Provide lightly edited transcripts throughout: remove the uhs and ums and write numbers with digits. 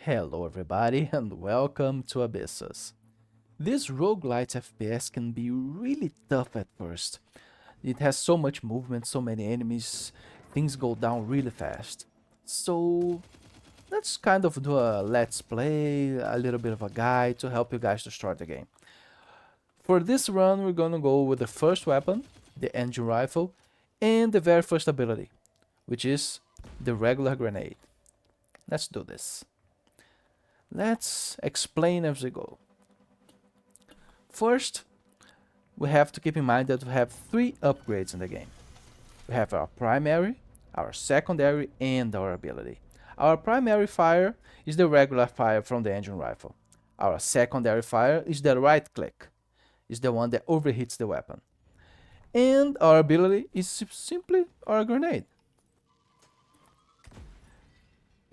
Hello everybody and welcome to Abyssus. This roguelite FPS can be really tough at first. It has so much movement, so many enemies, things go down really fast. So let's kind of do a let's play, a little bit of a guide to help you guys to start the game. For this run we're gonna go with the first weapon, the engine rifle, and the very first ability, which is the regular grenade. Let's do this. Let's explain as we go. First, we have to keep in mind that we have three upgrades in the game. We have our primary, our secondary, and our ability. Our primary fire is the regular fire from the engine rifle. Our secondary fire is the right click, is the one that overheats the weapon. And our ability is simply our grenade.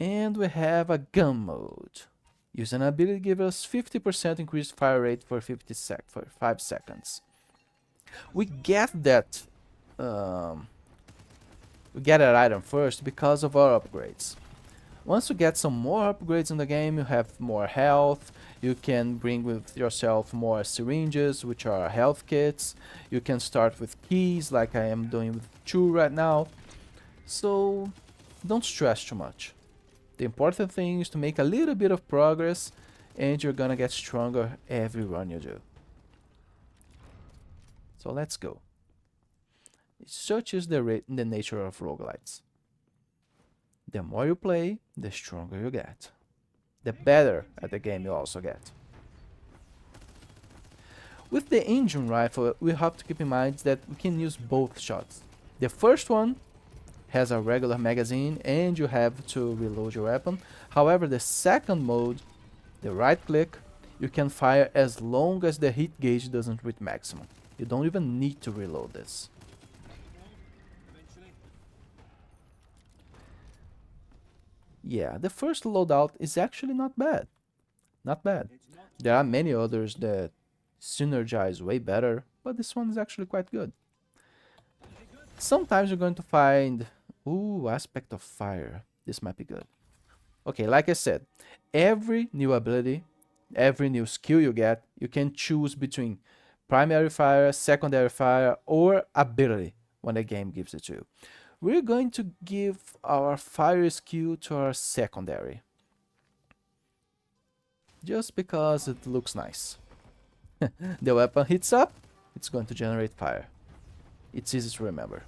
And we have a gun mode. Use an ability to give us 50% increased fire rate for 5 seconds. We get that item first because of our upgrades. Once you get some more upgrades in the game, you have more health. You can bring with yourself more syringes, which are health kits. You can start with keys, like I am doing with 2 right now. So don't stress too much. The important thing is to make a little bit of progress and you're gonna get stronger every run you do. So let's go. Such is the nature of roguelites. The more you play, the stronger you get. The better at the game you also get. With the engine rifle, we have to keep in mind that we can use both shots. The first one has a regular magazine and you have to reload your weapon. However, the second mode, the right click, you can fire as long as the hit gauge doesn't reach maximum. You don't even need to reload this. Yeah, the first loadout is actually not bad. Not bad. There are many others that synergize way better, but this one is actually quite good. Sometimes you're going to find aspect of fire. This might be good. Okay, like I said, every new ability, every new skill you get, you can choose between primary fire, secondary fire, or ability when the game gives it to you. We're going to give our fire skill to our secondary. Just because it looks nice. The weapon hits up, it's going to generate fire. It's easy to remember.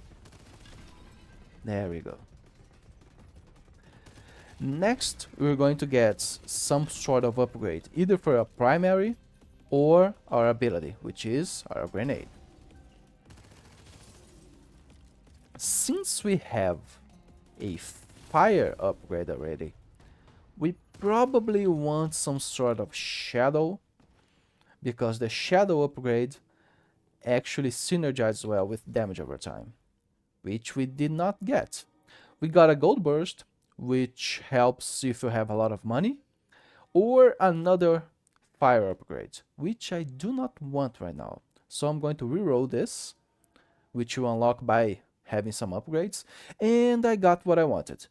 There we go. Next, we're going to get some sort of upgrade, either for our primary or our ability, which is our grenade. Since we have a fire upgrade already, we probably want some sort of shadow, because the shadow upgrade actually synergizes well with damage over time, which we did not get. We got a gold burst, which helps if you have a lot of money, or another fire upgrade, which I do not want right now. So I'm going to reroll this, which you unlock by having some upgrades, and I got what I wanted.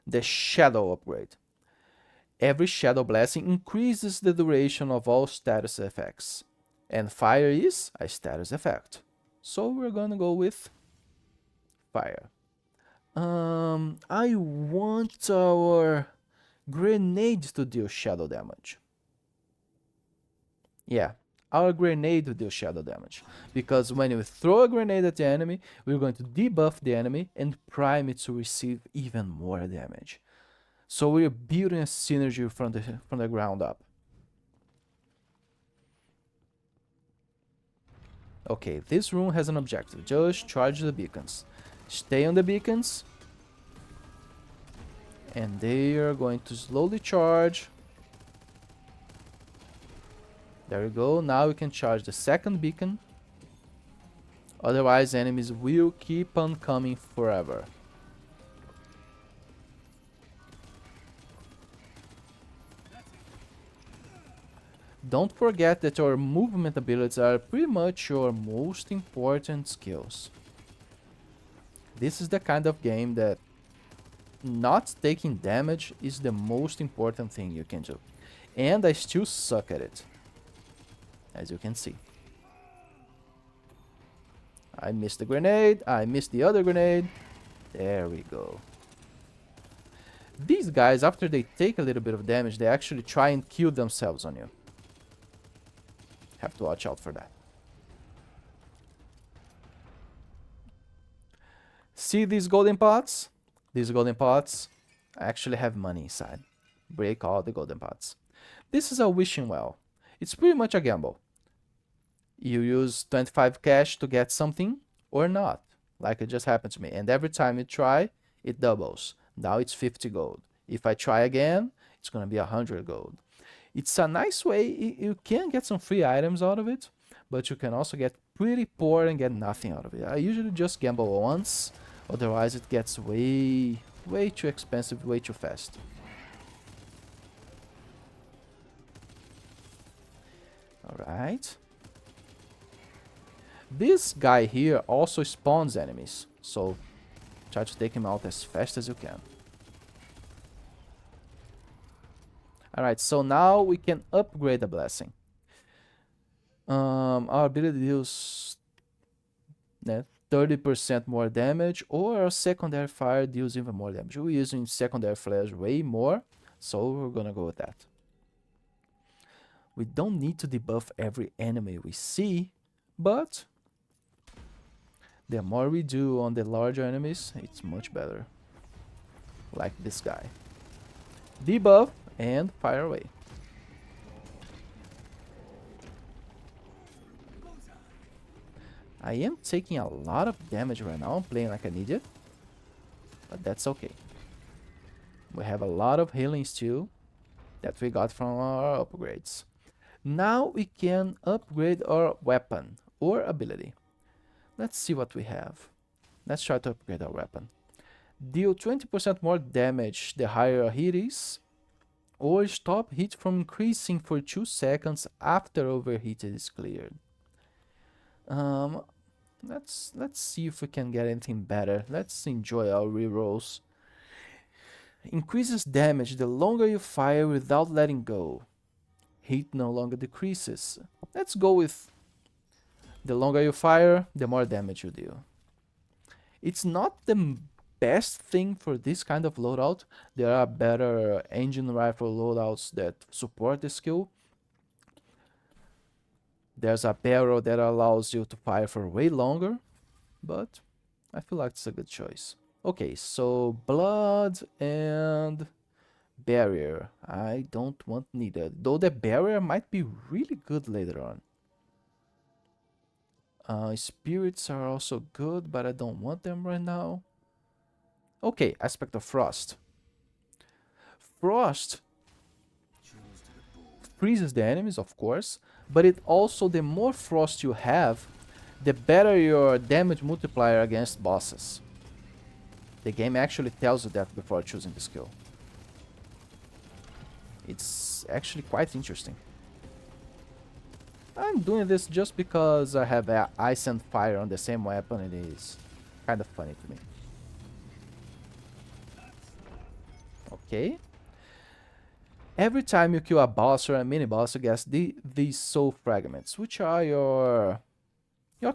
The shadow upgrade. Every shadow blessing increases the duration of all status effects, and fire is a status effect. So we're gonna go with fire. I want our grenade to deal shadow damage. Yeah, our grenade will deal shadow damage. Because when we throw a grenade at the enemy, we're going to debuff the enemy and prime it to receive even more damage. So we're building a synergy from the ground up. Okay, this room has an objective. Just charge the beacons. Stay on the beacons. And they are going to slowly charge. There we go. Now we can charge the second beacon. Otherwise, enemies will keep on coming forever. Don't forget that your movement abilities are pretty much your most important skills. This is the kind of game that not taking damage is the most important thing you can do. And I still suck at it, as you can see. I missed the grenade, I missed the other grenade. There we go. These guys, after they take a little bit of damage, they actually try and kill themselves on you. Have to watch out for that. See these golden pots? These golden pots actually have money inside. Break all the golden pots. This is a wishing well. It's pretty much a gamble. You use 25 cash to get something or not, like it just happened to me. And every time you try, it doubles. Now it's 50 gold. If I try again, it's gonna be 100 gold. It's a nice way. You can get some free items out of it, but you can also get pretty poor and get nothing out of it. I usually just gamble once, otherwise it gets way too expensive, way too fast. Alright. This guy here also spawns enemies, so try to take him out as fast as you can. Alright, so now we can upgrade the blessing. Our ability deals 30% more damage, or our secondary fire deals even more damage. We're using secondary flares way more, so we're gonna go with that. We don't need to debuff every enemy we see, but the more we do on the larger enemies, it's much better. Like this guy. Debuff and fire away. I am taking a lot of damage right now. I'm playing like an idiot, but that's okay. We have a lot of healing still that we got from our upgrades. Now we can upgrade our weapon or ability. Let's see what we have. Let's try to upgrade our weapon. Deal 20% more damage the higher a hit is, or stop hit from increasing for 2 seconds after overheat is cleared. Let's see if we can get anything better. Let's enjoy our rerolls. Increases damage the longer you fire without letting go. Heat no longer decreases. Let's go with the longer you fire, the more damage you deal. It's not the best thing for this kind of loadout. There are better engine rifle loadouts that support the skill. There's a barrel that allows you to fire for way longer, but I feel like it's a good choice. Okay, so blood and barrier. I don't want neither, though the barrier might be really good later on. Spirits are also good, but I don't want them right now. Okay, aspect of frost. Frost freezes the enemies, of course, but it also, the more frost you have, the better your damage multiplier against bosses. The game actually tells you that before choosing the skill. It's actually quite interesting. I'm doing this just because I have ice and fire on the same weapon. It is kind of funny to me. Okay. Every time you kill a boss or a mini boss, you get these soul fragments, which are your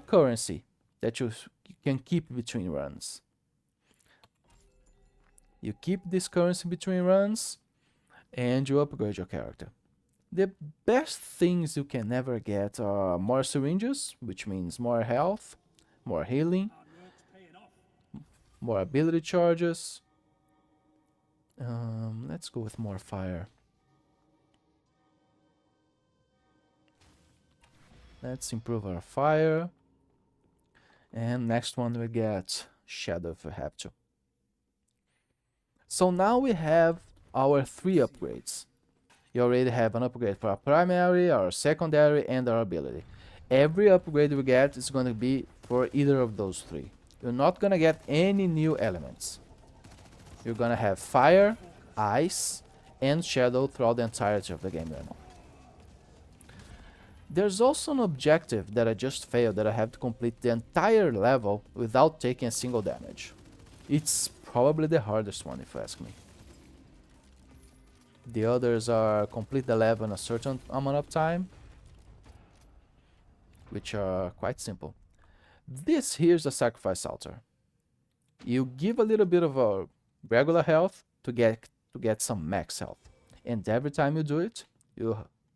currency that you can keep between runs. You keep this currency between runs, and you upgrade your character. The best things you can ever get are more syringes, which means more health, more healing, more ability charges. Let's go with more fire. Let's improve our fire. And next one we get shadow if we have to. So now we have our 3 upgrades. You already have an upgrade for our primary, our secondary, and our ability. Every upgrade we get is going to be for either of those 3. You're not going to get any new elements. You're going to have fire, ice, and shadow throughout the entirety of the game right now. There's also an objective that I just failed, that I have to complete the entire level without taking a single damage. It's probably the hardest one if you ask me. The others are complete the level in a certain amount of time, which are quite simple. This here's the sacrifice altar. You give a little bit of a regular health to get some max health, and every time you do it,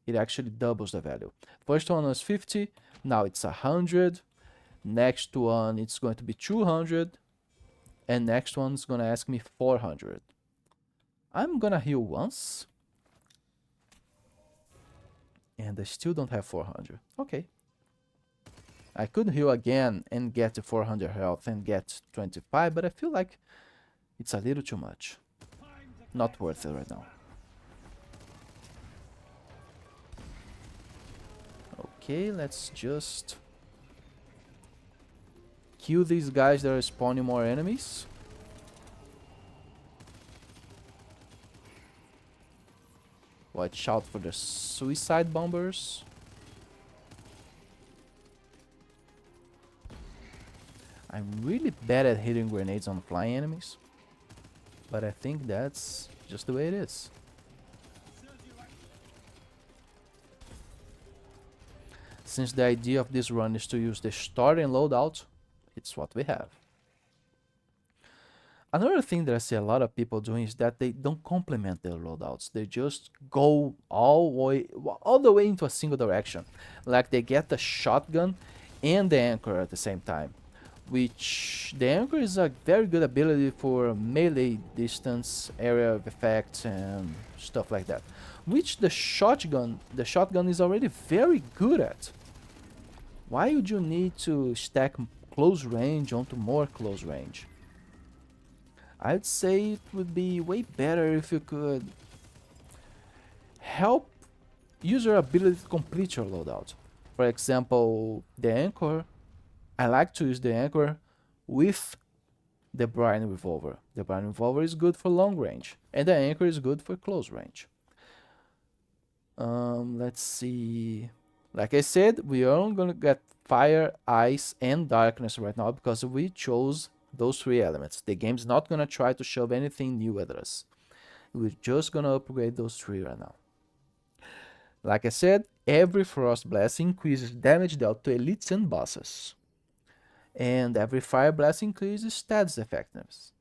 it actually doubles the value. First one was 50, now it's 100. Next one it's going to be 200, and next one's gonna ask me 400. I'm gonna heal once, and I still don't have 400. Okay. I could heal again and get to 400 health and get 25, but I feel like it's a little too much. Not worth it right now. Okay, let's just kill these guys that are spawning more enemies. Watch out for the suicide bombers. I'm really bad at hitting grenades on flying enemies, but I think that's just the way it is. Since the idea of this run is to use the starting loadout, it's what we have. Another thing that I see a lot of people doing is that they don't complement their loadouts. They just go all the way into a single direction. Like they get the shotgun and the anchor at the same time. Which the anchor is a very good ability for melee distance, area of effects and stuff like that. Which the shotgun is already very good at. Why would you need to stack close range onto more close range? I'd say it would be way better if you could help use your ability to complete your loadout. For example, the anchor. I like to use the anchor with the brine revolver. The brine revolver is good for long range, and the anchor is good for close range. Let's see. Like I said, we are only gonna get fire, ice, and darkness right now because we chose those three elements. The game's not gonna try to shove anything new at us. We're just gonna upgrade those three right now. Like I said, every frost blast increases damage dealt to elites and bosses. And every fire blast increases stats effectiveness.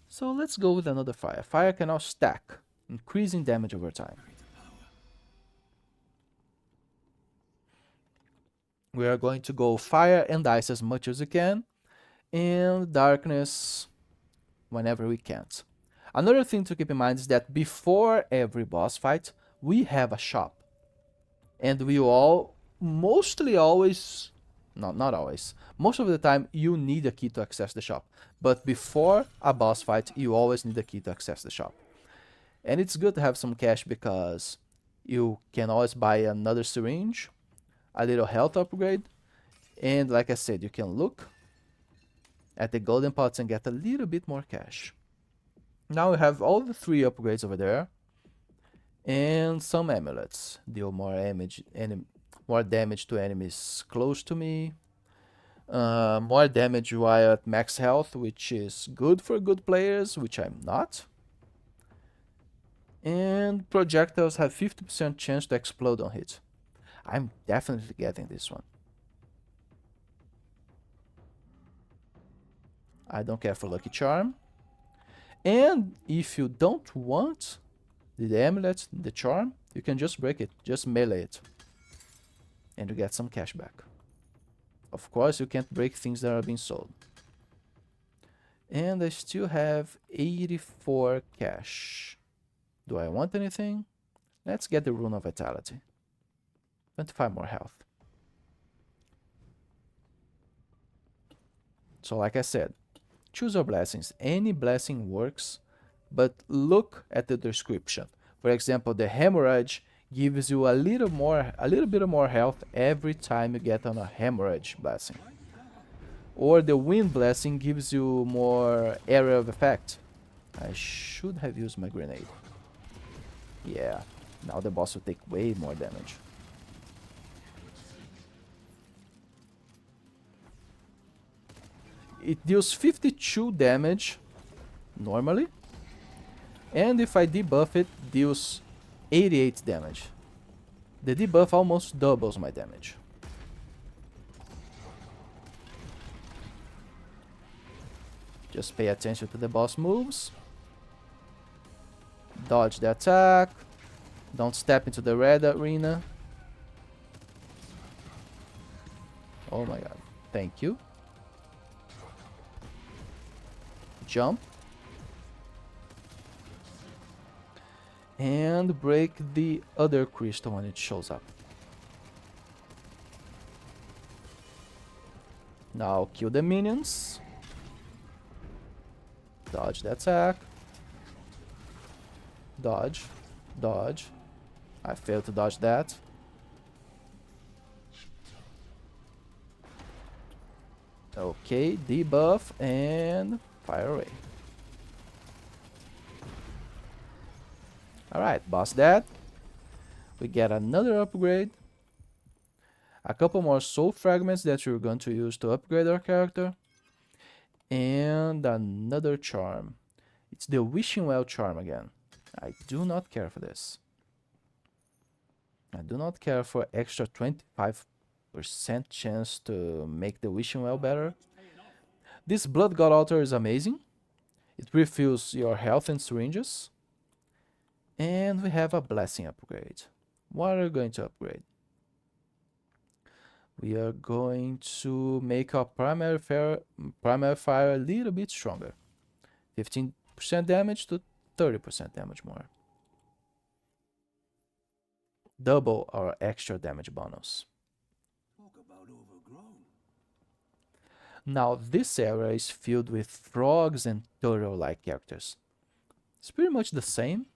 So let's go with another fire. Fire can now stack, increasing damage over time. We are going to go fire and ice as much as we can, and darkness whenever we can't. Another thing to keep in mind is that before every boss fight, we have a shop. And we all mostly always... not always. Most of the time, you need a key to access the shop. But before a boss fight, you always need a key to access the shop. And it's good to have some cash because you can always buy another syringe, a little health upgrade, and like I said, you can look at the golden pots and get a little bit more cash. Now we have all the three upgrades over there, and some amulets. Deal more damage to enemies close to me. More damage while at max health, which is good for good players, which I'm not. And projectiles have 50% chance to explode on hit. I'm definitely getting this one. I don't care for Lucky Charm. And if you don't want the amulet, the charm, you can just break it, just melee it. And you get some cash back. Of course, you can't break things that are being sold. And I still have 84 cash. Do I want anything? Let's get the Rune of Vitality. 25 more health. So like I said, choose your blessings. Any blessing works, but look at the description. For example, the hemorrhage gives you a little bit more health every time you get on a hemorrhage blessing. Or the wind blessing gives you more area of effect. I should have used my grenade. Yeah, now the boss will take way more damage. It deals 52 damage normally. And if I debuff it, deals 88 damage. The debuff almost doubles my damage. Just pay attention to the boss moves. Dodge the attack. Don't step into the red arena. Oh my god. Thank you. Jump. And break the other crystal when it shows up. Now kill the minions. Dodge the attack. Dodge. Dodge. I failed to dodge that. Okay, debuff and fire away. Alright, boss dead. We get another upgrade. A couple more soul fragments that we're going to use to upgrade our character. And another charm. It's the wishing well charm again. I do not care for this. I do not care for extra 25% chance to make the wishing well better. This blood god altar is amazing. It refills your health and syringes. And we have a blessing upgrade. What are we going to upgrade? We are going to make our primary fire a little bit stronger. 15% damage to 30% damage more. Double our extra damage bonus. Now this area is filled with frogs and turtle-like characters. It's pretty much the same,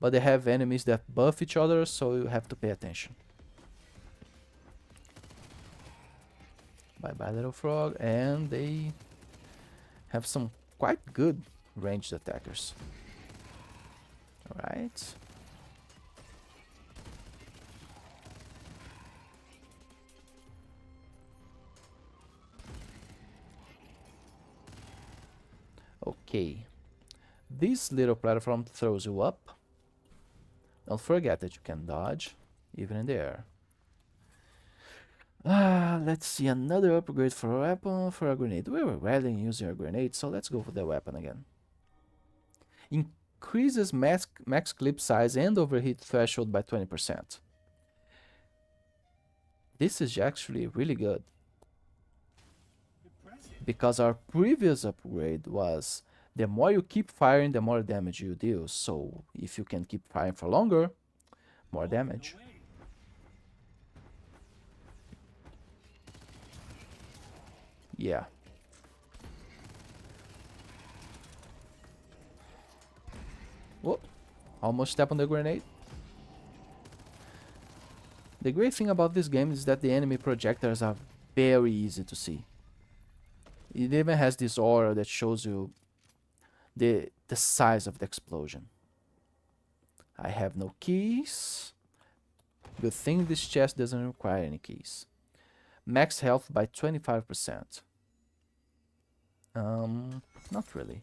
but they have enemies that buff each other, so you have to pay attention. Bye bye little frog, and they have some quite good ranged attackers. Alright. Okay. This little platform throws you up. Don't forget that you can dodge, even in the air. Let's see, another upgrade for a weapon, for a grenade. We were rarely using a grenade, so let's go for the weapon again. Increases max clip size and overheat threshold by 20%. This is actually really good. Because our previous upgrade was the more you keep firing, the more damage you deal. So if you can keep firing for longer, more damage. Yeah. Whoa. Almost step on the grenade. The great thing about this game is that the enemy projectiles are very easy to see. It even has this aura that shows you the size of the explosion. I have no keys. Good thing this chest doesn't require any keys. Max health by 25%. Not really.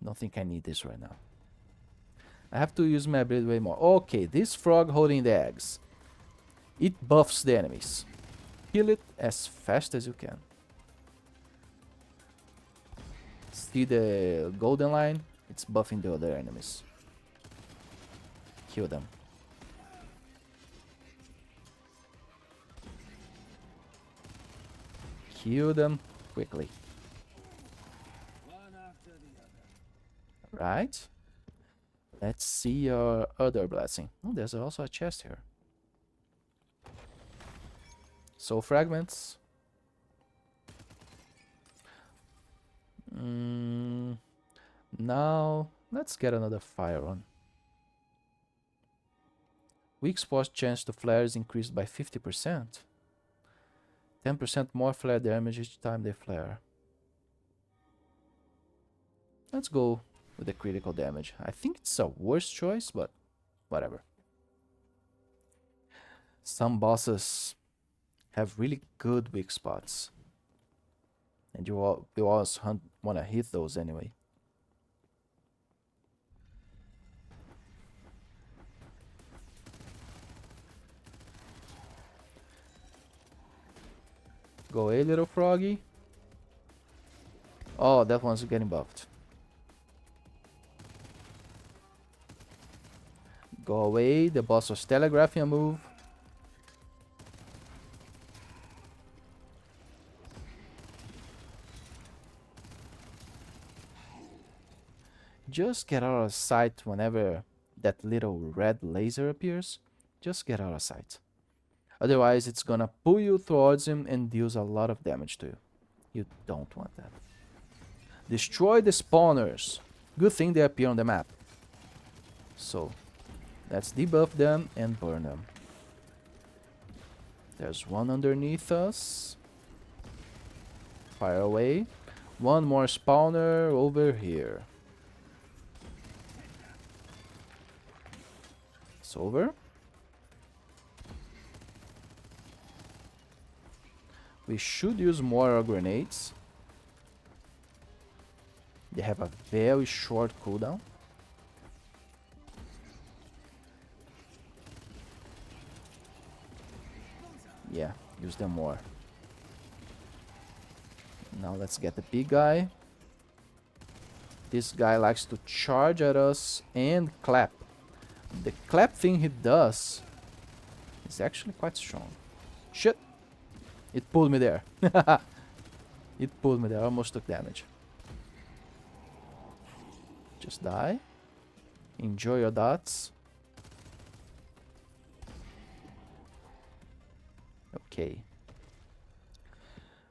Don't think I need this right now. I have to use my ability way more. Okay, this frog holding the eggs. It buffs the enemies. Kill it as fast as you can. See the golden line? It's buffing the other enemies. Kill them. Kill them quickly. Right. Let's see your other blessing. Oh, there's also a chest here. Soul fragments. Now, let's get another fire on. Weak spot chance to flare is increased by 50%. 10% more flare damage each time they flare. Let's go with the critical damage. I think it's a worse choice, but whatever. Some bosses have really good weak spots. And you always want to hit those anyway. Go away, little froggy. Oh, that one's getting buffed. Go away, the boss was telegraphing a move. Just get out of sight whenever that little red laser appears. Just get out of sight. Otherwise, it's gonna pull you towards him and deals a lot of damage to you. You don't want that. Destroy the spawners. Good thing they appear on the map. So, let's debuff them and burn them. There's one underneath us. Fire away. One more spawner over here. It's over. We should use more grenades. They have a very short cooldown. Yeah, use them more. Now let's get the big guy. This guy likes to charge at us and clap. The clap thing he does is actually quite strong. Shit! It pulled me there. It pulled me there. I almost took damage. Just die. Enjoy your dots. Okay.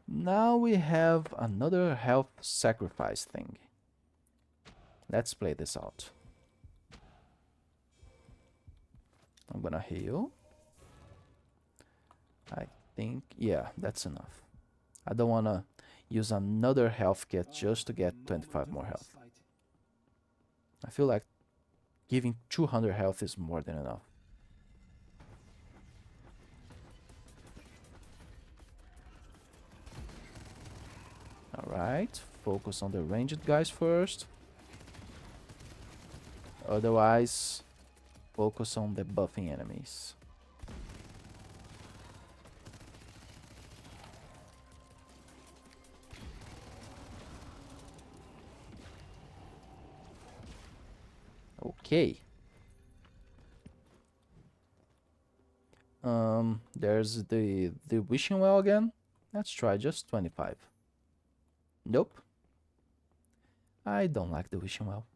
Now we have another health sacrifice thing. Let's play this out. I'm gonna heal. I think, yeah, that's enough. I don't wanna use another health kit just to get 25 more health. I feel like giving 200 health is more than enough. Alright, focus on the ranged guys first. Otherwise, focus on the buffing enemies. Okay. There's the wishing well again. Let's try just 25. Nope. I don't like the wishing well.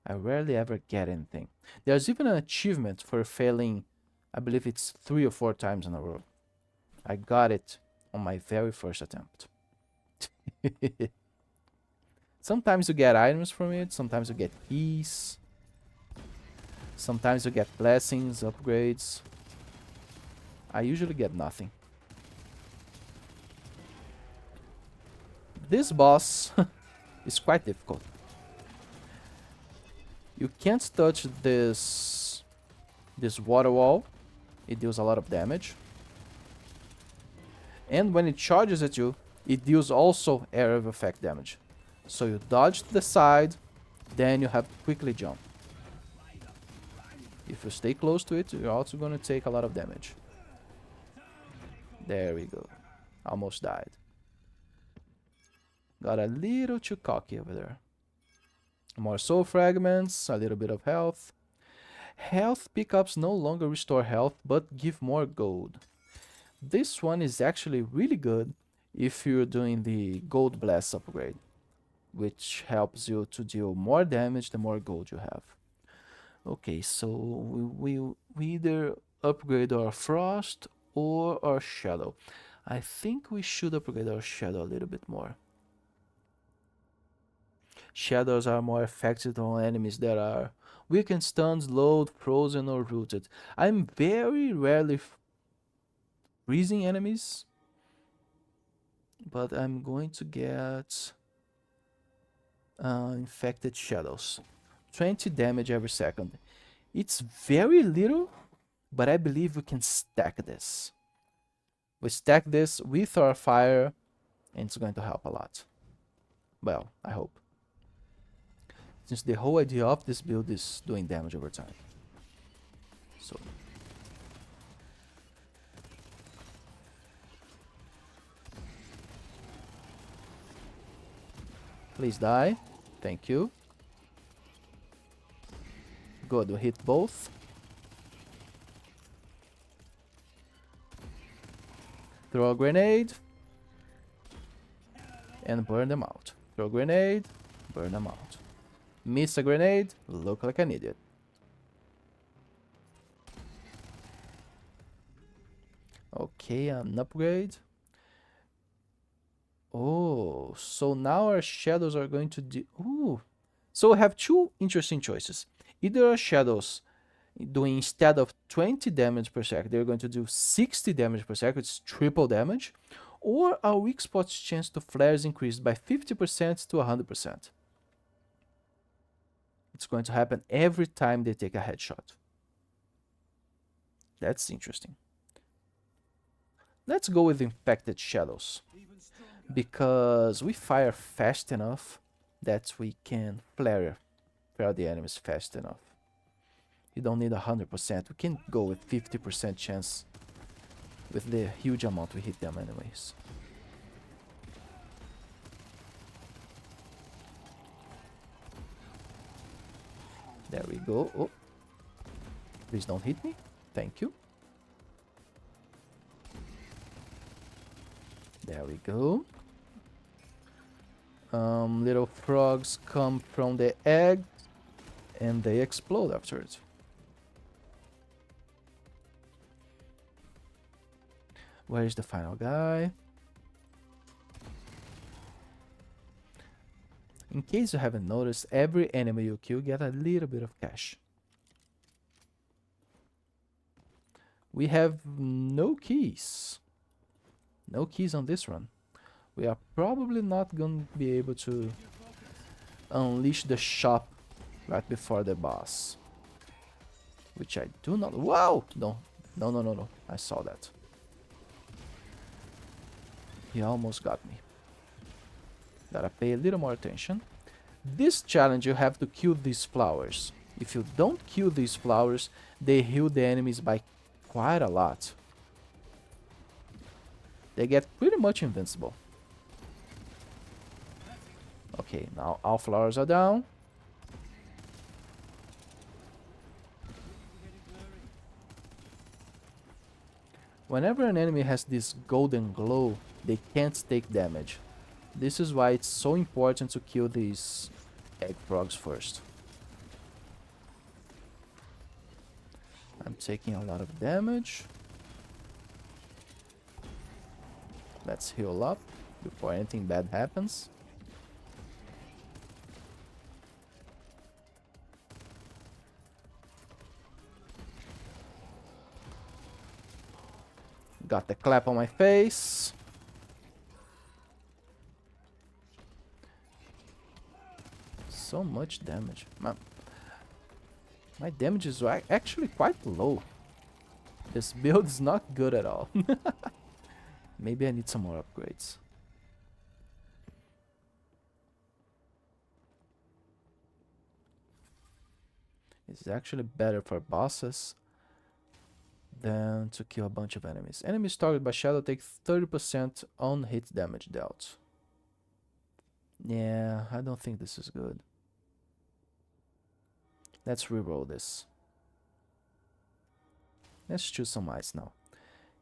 I rarely ever get anything. There's even an achievement for failing, I believe it's 3 or 4 times in a row. I got it on my very first attempt. Sometimes you get items from it, sometimes you get keys. Sometimes you get blessings, upgrades. I usually get nothing. This boss is quite difficult. You can't touch this water wall. It deals a lot of damage. And when it charges at you, it deals also area of effect damage. So you dodge to the side, then you have to quickly jump. If you stay close to it, you're also going to take a lot of damage. There we go. Almost died. Got a little too cocky over there. More soul fragments, a little bit of health. Health pickups no longer restore health, but give more gold. This one is actually really good if you're doing the gold blast upgrade, which helps you to deal more damage the more gold you have. Okay, so we either upgrade our frost or our shadow. I think we should upgrade our shadow a little bit more. Shadows are more effective on enemies that are weakened, stunned, slowed, frozen, or rooted. I'm very rarely freezing enemies, but I'm going to get infected shadows. 20 damage every second. It's very little, but I believe we can stack this. We stack this with our fire And it's going to help a lot. Well, I hope. Since the whole idea of this build is doing damage over time. So please die. Thank you. Good, we hit both. Throw a grenade. And burn them out. Throw a grenade. Burn them out. Miss a grenade. Look like an idiot. Okay, an upgrade. Oh, so now our shadows are going to do... Ooh. So we have two interesting choices. Either our shadows doing, instead of 20 damage per second, they're going to do 60 damage per second, it's triple damage. Or our weak spot's chance to flare is increased by 50% to 100%. It's going to happen every time they take a headshot. That's interesting. Let's go with infected shadows, because we fire fast enough that we can flare the enemies fast enough. You don't need 100%. We can go with 50% chance with the huge amount we hit them anyways. There we go. Oh, please don't hit me. Thank you. There we go. Little frogs come from the egg and they explode afterwards. Where is the final guy? In case you haven't noticed, every enemy you kill get a little bit of cash. We have no keys. No keys on this run. We are probably not going to be able to unleash the shop right before the boss. Which I do not... Wow! No. No. I saw that. He almost got me. Gotta pay a little more attention. This challenge, you have to kill these flowers. If you don't kill these flowers, they heal the enemies by quite a lot. They get pretty much invincible. Okay, now all flowers are down. Whenever an enemy has this golden glow, they can't take damage. This is why it's so important to kill these egg frogs first. I'm taking a lot of damage. Let's heal up before anything bad happens. Got the clap on my face. So much damage. My damage is actually quite low. This build is not good at all. Maybe I need some more upgrades. It's actually better for bosses than to kill a bunch of enemies. Enemies targeted by shadow take 30% on hit damage dealt. Yeah, I don't think this is good. Let's reroll this. Let's choose some ice now.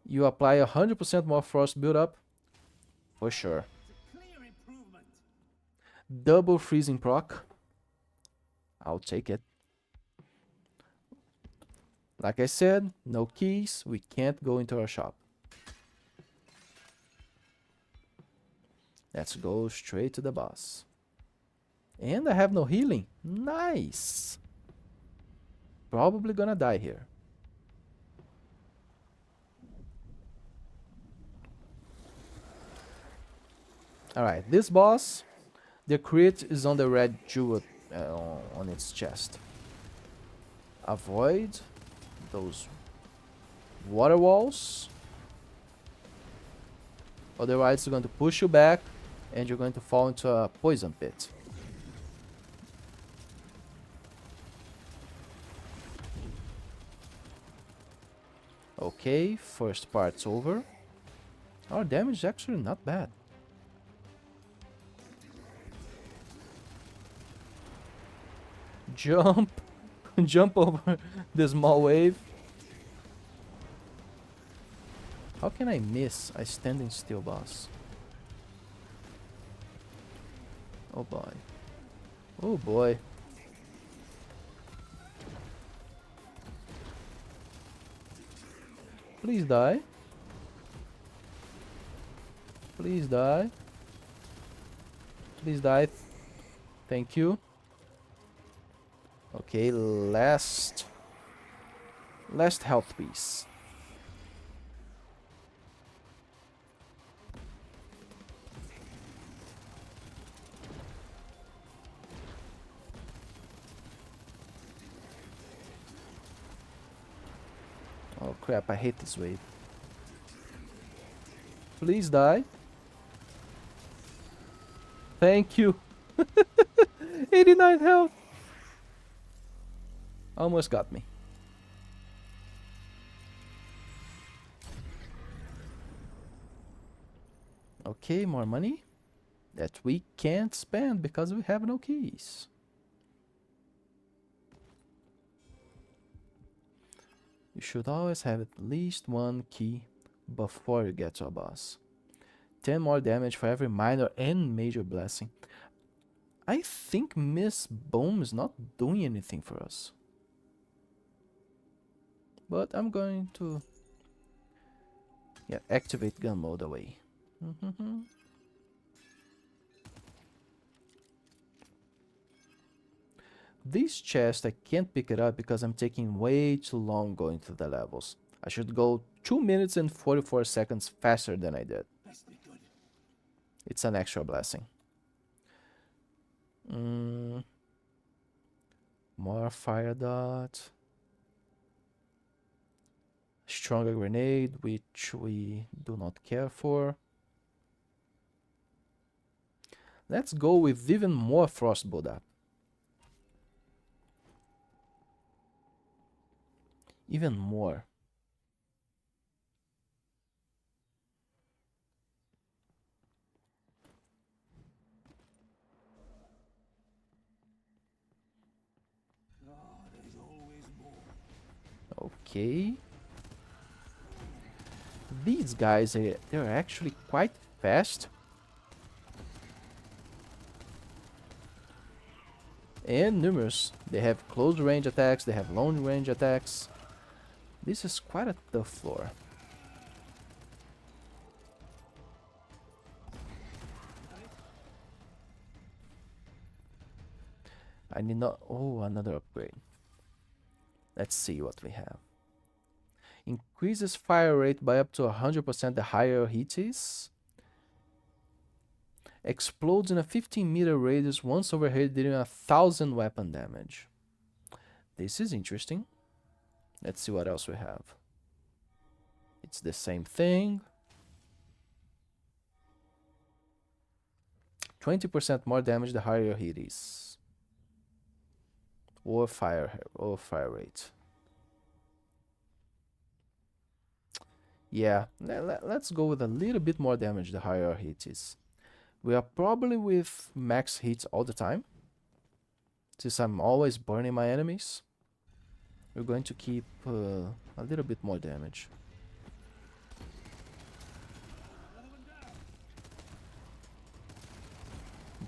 You apply 100% more frost build-up? For sure. Double freezing proc? I'll take it. Like I said, no keys. We can't go into our shop. Let's go straight to the boss. And I have no healing. Nice. Probably gonna die here. Alright, this boss, the crit is on the red jewel on its chest. Avoid those water walls. Otherwise, it's going to push you back and you're going to fall into a poison pit. Okay, first part's over. Our damage is actually not bad. Jump! Jump over the small wave. How can I miss a standing still boss? Oh boy. Oh boy. Please die. Please die. Please die. Thank you. Okay, last health piece. Oh crap, I hate this wave. Please die. Thank you. 89 health. Almost got me. Okay, more money that we can't spend because we have no keys. You should always have at least one key before you get to a boss. 10 more damage for every minor and major blessing. I think Miss Boom is not doing anything for us. But I'm going to activate gun mode away. This chest, I can't pick it up because I'm taking way too long going through the levels. I should go 2 minutes and 44 seconds faster than I did. It's an extra blessing. More fire dot. Stronger grenade, which we do not care for. Let's go with even more frost buildup. Even more. Okay. These guys, they're actually quite fast. And numerous. They have close range attacks, they have long range attacks. This is quite a tough floor. I need not... Oh, another upgrade. Let's see what we have. Increases fire rate by up to 100% the higher heat is. Explodes in a 15-meter radius once overhead, dealing 1,000 weapon damage. This is interesting. Let's see what else we have. It's the same thing. 20% more damage the higher your heat is. Or fire rate. Yeah, let's go with a little bit more damage the higher our heat is. We are probably with max hits all the time. Since I'm always burning my enemies, we're going to keep a little bit more damage.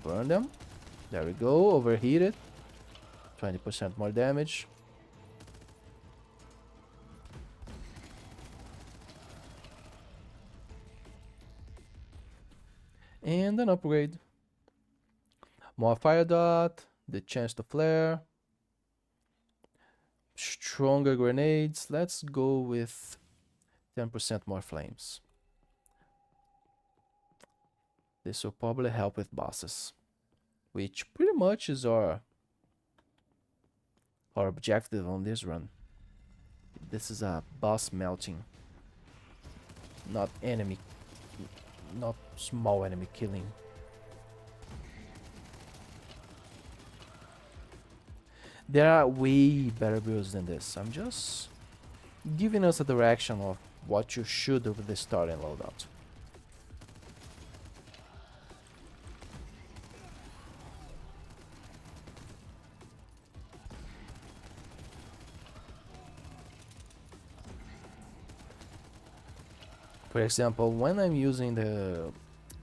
Burn them. There we go, overheated. 20% more damage. And an upgrade. More fire dot, the chance to flare. Stronger grenades. Let's go with 10% more flames. This will probably help with bosses, which pretty much is our objective on this run. This is a boss melting, not enemy not small enemy killing. There are way better builds than this. I'm just giving us a direction of what you should do with the starting loadout. For example, when I'm using the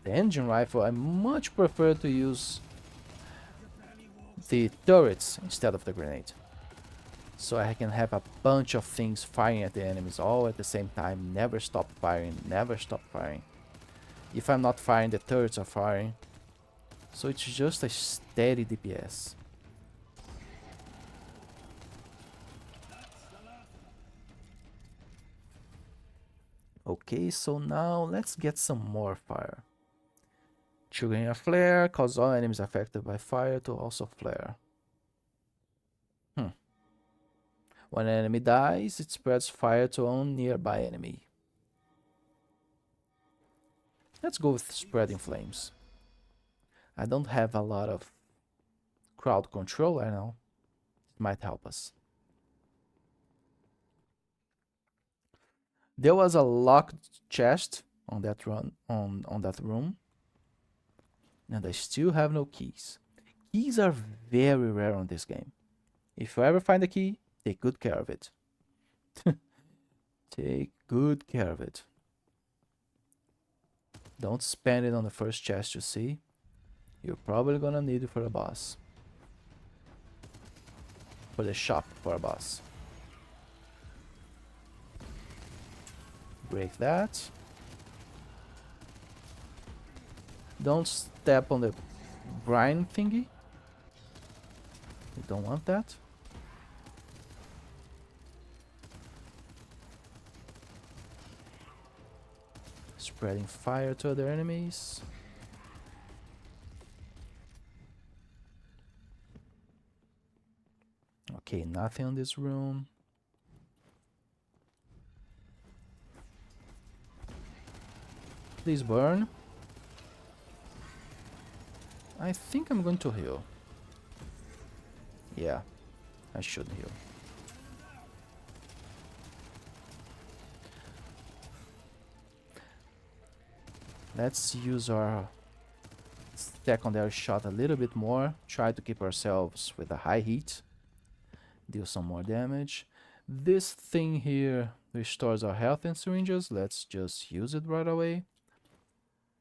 engine rifle, I much prefer to use the turrets instead of the grenade. So I can have a bunch of things firing at the enemies all at the same time, never stop firing, never stop firing. If I'm not firing, the turrets are firing. So it's just a steady DPS. Okay, so now let's get some more fire. Triggering a flare, cause all enemies affected by fire to also flare. When an enemy dies, it spreads fire to a nearby enemy. Let's go with spreading flames. I don't have a lot of crowd control right now. It might help us. There was a locked chest on that on that room. And I still have no keys. Keys are very rare on this game. If you ever find a key, take good care of it. Take good care of it. Don't spend it on the first chest you see. You're probably gonna need it for a boss. For the shop for a boss. Break that. Don't step on the brine thingy. You don't want that. Spreading fire to other enemies. Okay, nothing in this room. Please burn. I think I'm going to heal. Yeah, I should heal. Let's use our secondary shot a little bit more. Try to keep ourselves with a high heat. Deal some more damage. This thing here restores our health and syringes. Let's just use it right away.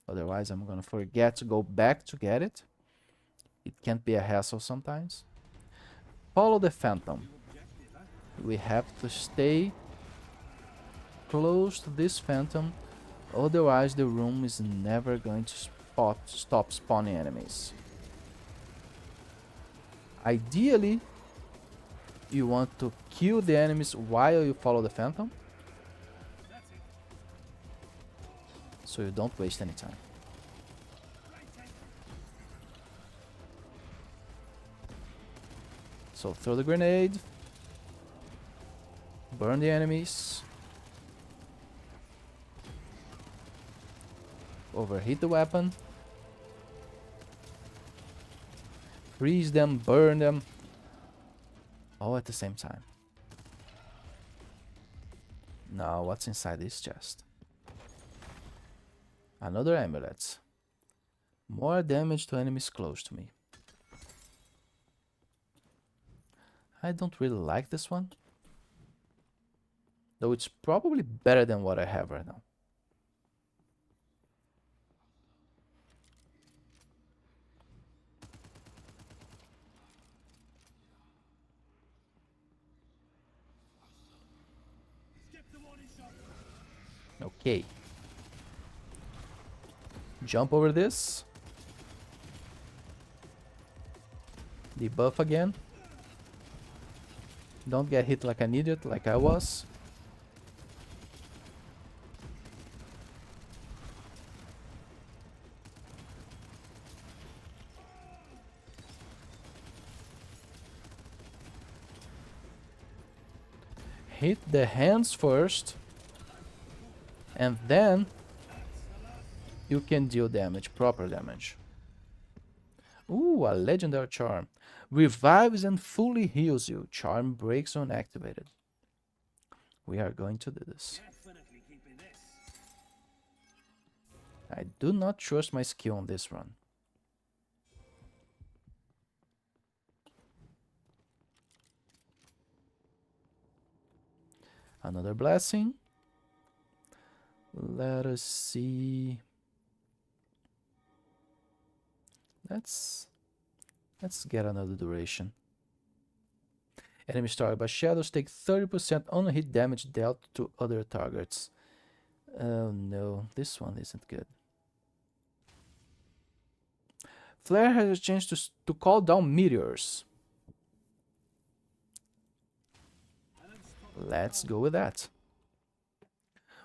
Otherwise, I'm gonna forget to go back to get it. It can't be a hassle sometimes. Follow the phantom. We have to stay close to this phantom. Otherwise, the room is never going to stop spawning enemies. Ideally, you want to kill the enemies while you follow the phantom, so you don't waste any time. So throw the grenade, burn the enemies, overheat the weapon, freeze them, burn them, all at the same time. Now what's inside this chest? Another amulet. More damage to enemies close to me. I don't really like this one, though it's probably better than what I have right now. Okay. Jump over this. Debuff again. Don't get hit like an idiot like I was. Hit the hands first, and then you can deal damage, proper damage. Ooh, a legendary charm. Revives and fully heals you. Charm breaks when activated. We are going to do this. I do not trust my skill on this run. Another blessing. Let us see. Let's get another duration. Enemies targeted by shadows take 30% on-hit damage dealt to other targets. Oh no, this one isn't good. Flare has a chance to call down meteors. Let's go with that.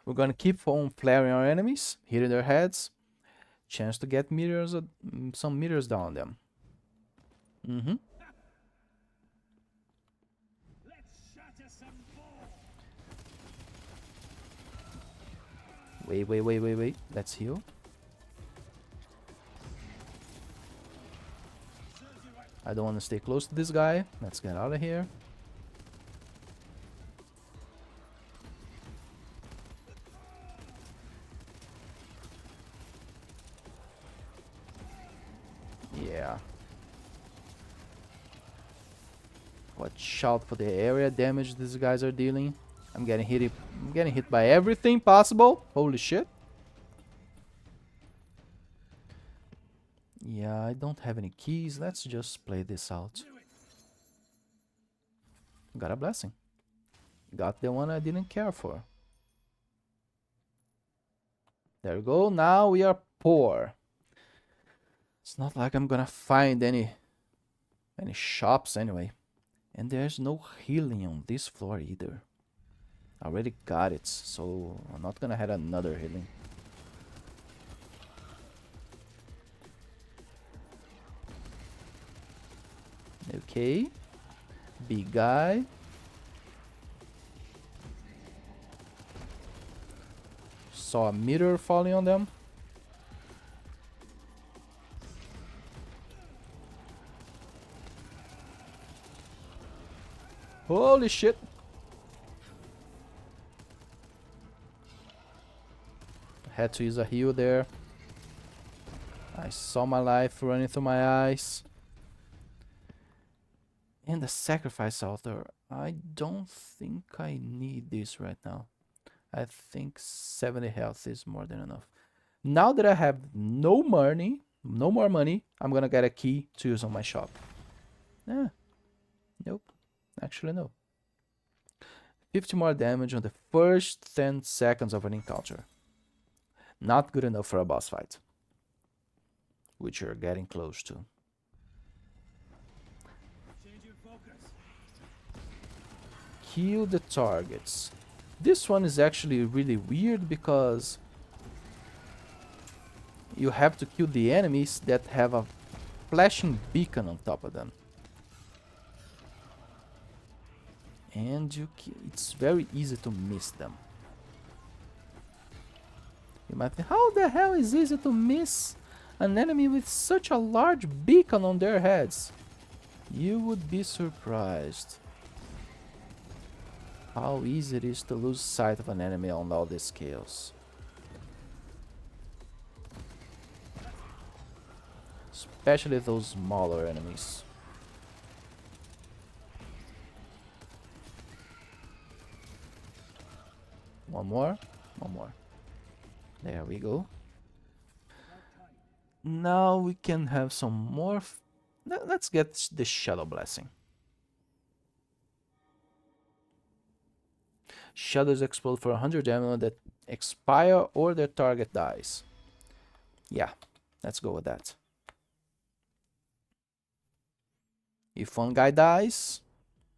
We're gonna keep on flaring our enemies, hitting their heads. Chance to get meteors, some meteors down on them. Wait. Let's heal. I don't want to stay close to this guy. Let's get out of here. Yeah. Watch out for the area damage these guys are dealing. I'm getting hit by everything possible. Holy shit. Yeah, I don't have any keys. Let's just play this out. Got a blessing. Got the one I didn't care for. There we go. Now we are poor. It's not like I'm gonna find any shops anyway. And there's no healing on this floor either. I already got it, so I'm not gonna have another healing. Okay. Big guy. Saw a meteor falling on them. Holy shit. Had to use a heal there. I saw my life running through my eyes. And the sacrifice altar. I don't think I need this right now. I think 70 health is more than enough. Now that I have no more money, I'm gonna get a key to use on my shop. Nope. Actually, no. 50 more damage on the first 10 seconds of an encounter. Not good enough for a boss fight, which you're getting close to. Kill the targets. This one is actually really weird because you have to kill the enemies that have a flashing beacon on top of them. And it's very easy to miss them. You might think, how the hell is it easy to miss an enemy with such a large beacon on their heads? You would be surprised how easy it is to lose sight of an enemy on all these scales. Especially those smaller enemies. One more. There we go. Now we can have some more. Let's get the Shadow Blessing. Shadows explode for 100 ammo that expire or their target dies. Yeah, let's go with that. If one guy dies,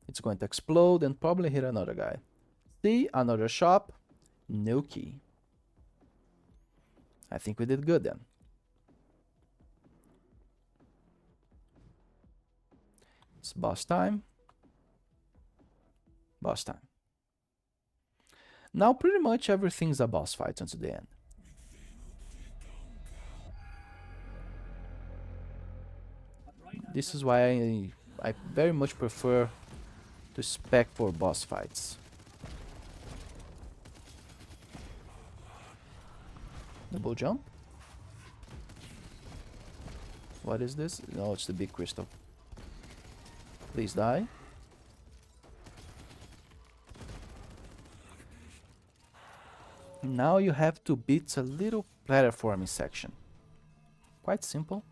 it's going to explode and probably hit another guy. See, another shop, no key. I think we did good then. It's boss time. Boss time. Now pretty much everything's a boss fight until the end. This is why I very much prefer to spec for boss fights. Double jump. What is this? No, it's the big crystal. Please die. Now you have to beat a little platforming section. Quite simple.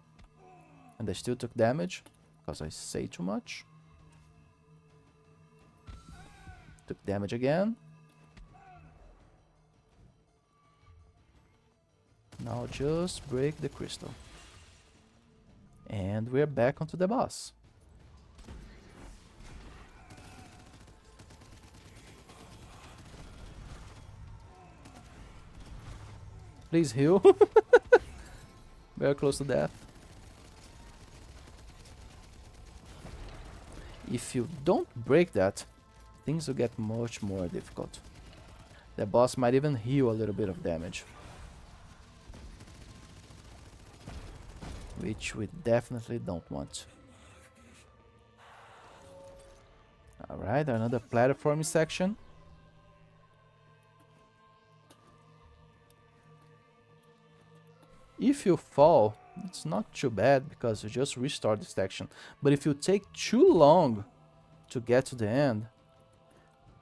And I still took damage because I say too much. Took damage again. Now just break the crystal. And we're back onto the boss. Please heal. Very close to death. If you don't break that, things will get much more difficult. The boss might even heal a little bit of damage. Which we definitely don't want. Alright, another platforming section. If you fall, it's not too bad because you just restart the section. But if you take too long to get to the end,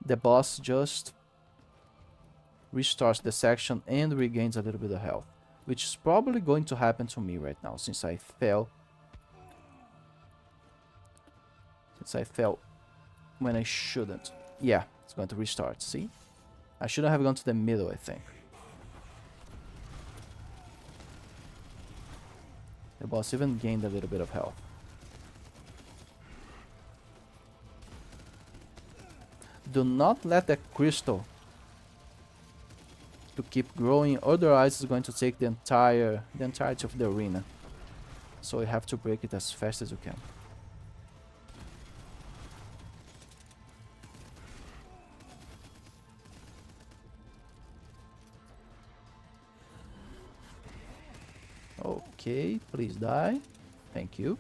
the boss just restarts the section and regains a little bit of health. Which is probably going to happen to me right now since I fell. Since I fell when I shouldn't. Yeah, it's going to restart, see? I shouldn't have gone to the middle, I think. The boss even gained a little bit of health. Do not let that crystal to keep growing, otherwise it's going to take the entirety of the arena. So you have to break it as fast as you can. Okay, please die. Thank you.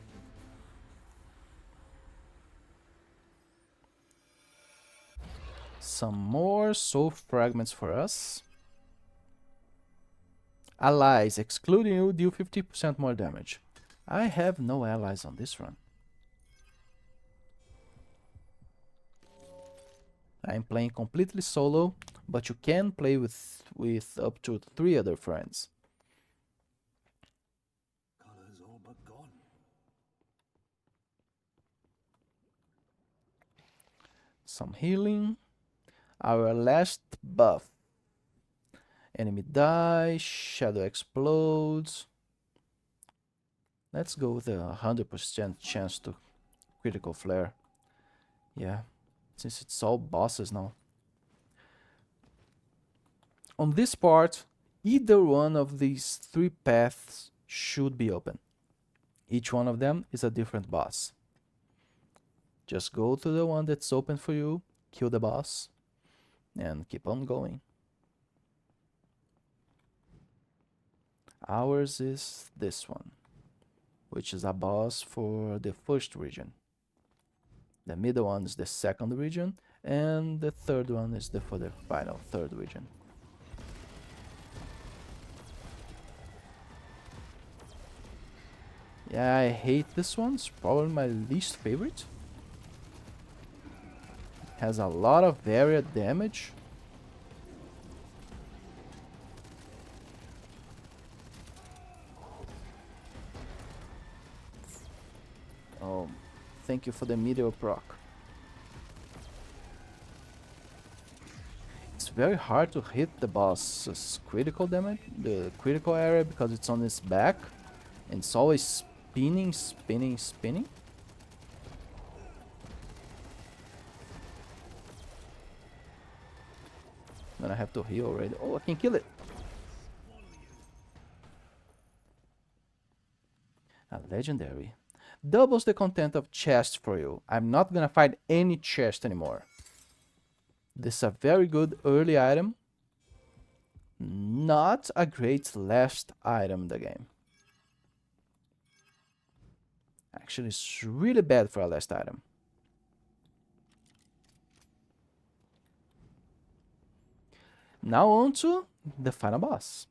Some more soul fragments for us. Allies, excluding you, deal 50% more damage. I have no allies on this run. I'm playing completely solo, but you can play with up to 3 other friends. Color's all but gone. Some healing. Our last buff. Enemy dies, shadow explodes. Let's go with a 100% chance to critical flare. Yeah, since it's all bosses now. On this part, either one of these 3 paths should be open. Each one of them is a different boss. Just go to the one that's open for you, kill the boss, and keep on going. Ours is this one, which is a boss for the first region. The middle one is the second region, and the third one is for the final third region. Yeah, I hate this one. It's probably my least favorite. Has a lot of area damage. Oh, thank you for the meteor proc. It's very hard to hit the boss's critical damage, the critical area, because it's on its back. And it's always spinning, spinning, spinning. Then I have to heal already. Oh, I can kill it. A legendary. Doubles the content of chest for you. I'm not gonna find any chest anymore. This is a very good early item. Not a great last item in the game. Actually, it's really bad for our last item. Now on to the final boss.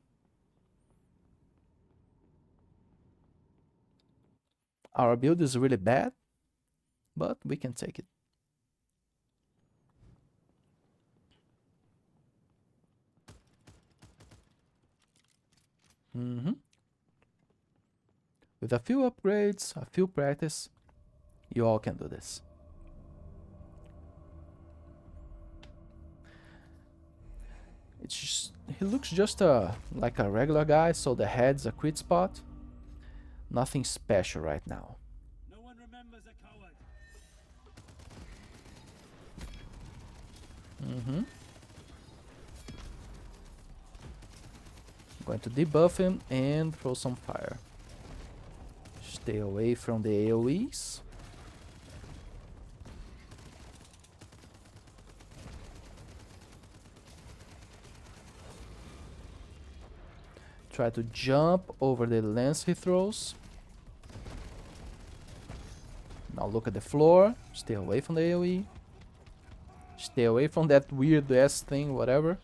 Our build is really bad, but we can take it. With a few upgrades, a few practice, you all can do this. He looks just like a regular guy, so the head's a crit spot. Nothing special right now. No one remembers a coward. Going to debuff him and throw some fire. Stay away from the AoEs. Try to jump over the lance he throws. Now look at the floor. Stay away from the AoE. Stay away from that weird ass thing, whatever.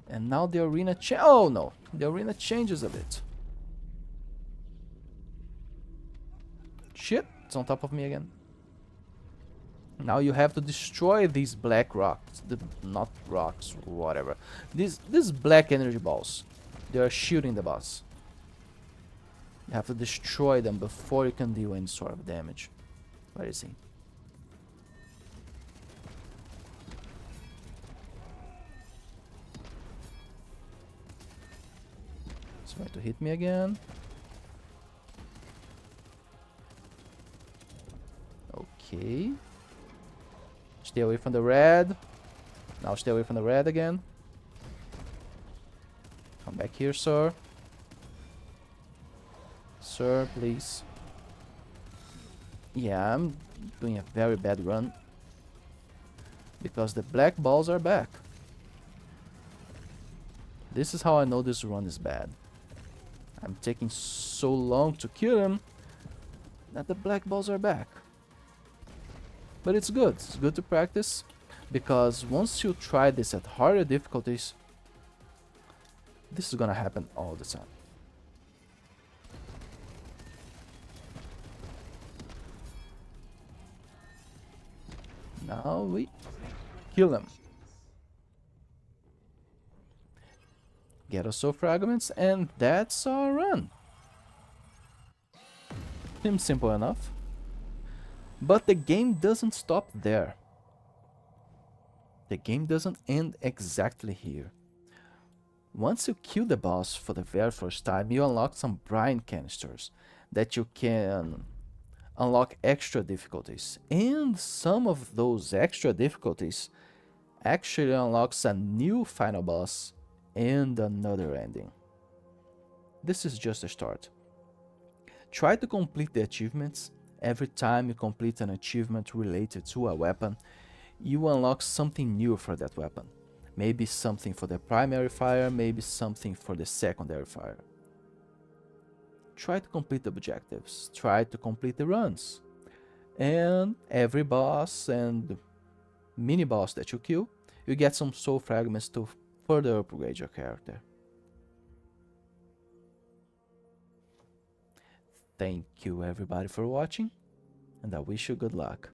And now the arena oh no, the arena changes a bit. Shit, it's on top of me again. Now you have to destroy these black rocks, not rocks, whatever. These black energy balls. They are shooting the boss. You have to destroy them before you can deal any sort of damage. Where is he? He's going to hit me again. Okay. Stay away from the red. Now stay away from the red again. Come back here, sir. Sir, please. Yeah, I'm doing a very bad run. Because the black balls are back. This is how I know this run is bad. I'm taking so long to kill him that the black balls are back. But it's good. It's good to practice. Because once you try this at harder difficulties, this is gonna happen all the time. Now we kill him. Get us soul fragments, and that's our run. Seems simple enough. But the game doesn't stop there. The game doesn't end exactly here. Once you kill the boss for the very first time, you unlock some brine canisters that you can unlock extra difficulties. And some of those extra difficulties actually unlocks a new final boss and another ending. This is just a start. Try to complete the achievements. Every time you complete an achievement related to a weapon, you unlock something new for that weapon. Maybe something for the primary fire, maybe something for the secondary fire. Try to complete the objectives, try to complete the runs. And every boss and mini boss that you kill, you get some soul fragments to further upgrade your character. Thank you everybody for watching, and I wish you good luck.